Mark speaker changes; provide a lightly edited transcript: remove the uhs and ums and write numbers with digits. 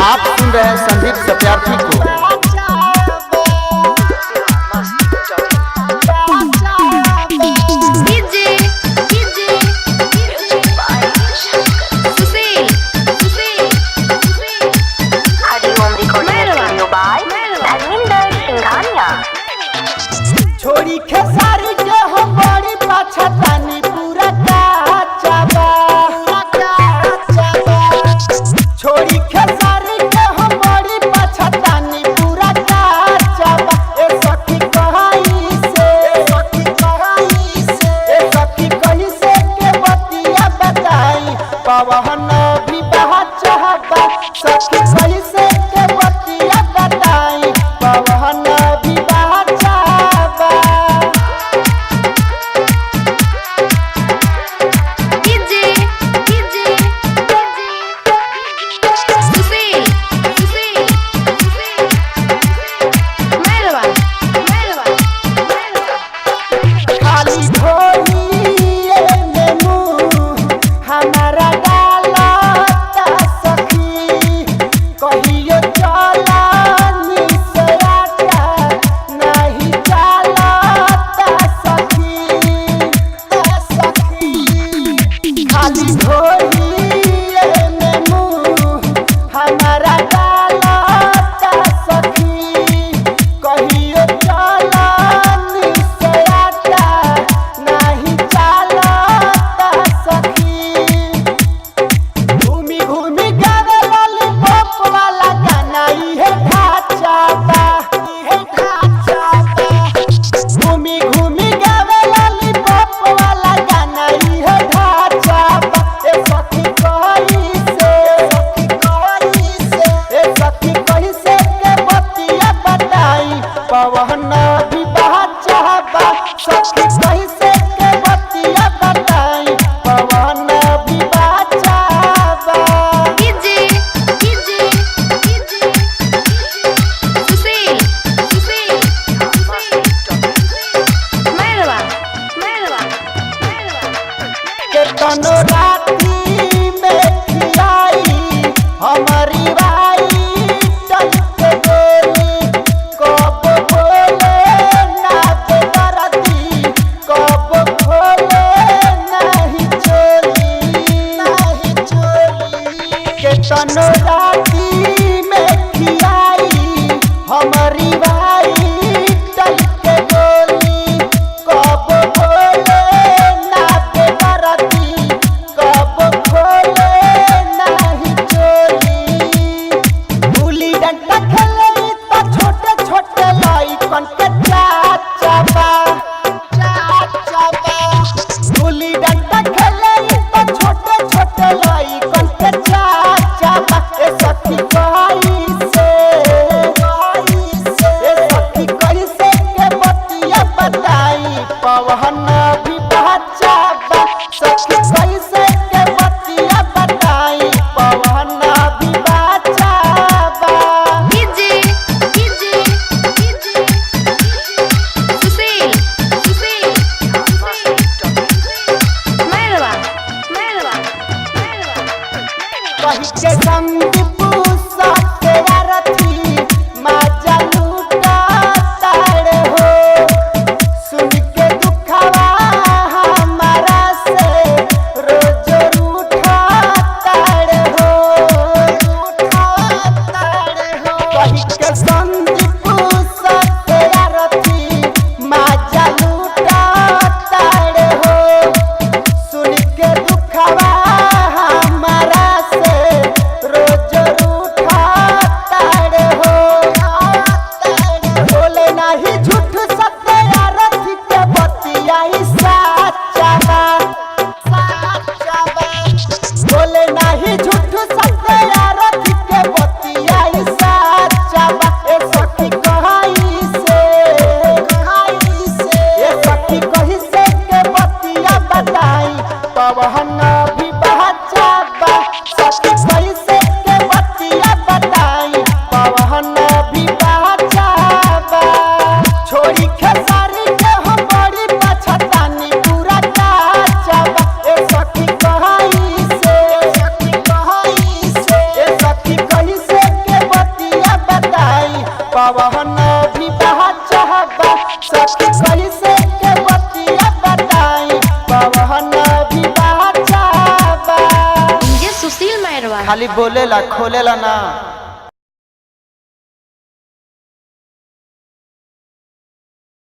Speaker 1: आप सुन रहे हैं संदीप सत्यार्थी को।
Speaker 2: छोड़ी खेसारी के हम बड़ी पछतानी पूरा काचाबा छोड़ी खेसारी के हम बड़ी पछतानी पूरा काचाबा ए सखी कहाई से ए सखी कहीं से के बतिया बताई पवन भी बहुत चाहबा सखी कहीं से के बतिया बताई पवन भी बहुत चाहबा खाली ढोलिए में मुँह हमारा डालता सखी कहियो चला निसराता नहीं चलता सखी खाली ढोलिए में मुँह हमारा डालता सखी कहियो चला निसराता नहीं चलता सखी घूमी घूमी गावे लॉलीपॉप वाला गाना इहे ढाचाबा घूमी घूमी गावे लॉलीपॉप वाला गाना इहे ढाचाबा ए सखी कहीं से ए सखी कहीं से के बतिया बताई पवन भी बहुत चाहबा सखी कहीं से के बतिया बताई पवन भी बहुत चाहबा के तनो राती में खियाई हमारी भाई टल के गोली कब बोले ना बेदर्दी कब खोले नहीं चोली के तनो राती में खियाई हमारी भाई टल के गोली कब बोले ना बेदर्दी कब खोले नहीं चोली पवन भी चाहबा सखी कैसे के बतिया बताई पवन भी चाहबा।
Speaker 3: सुशील मैरवा
Speaker 1: खाली बोलेला खोलेला ना।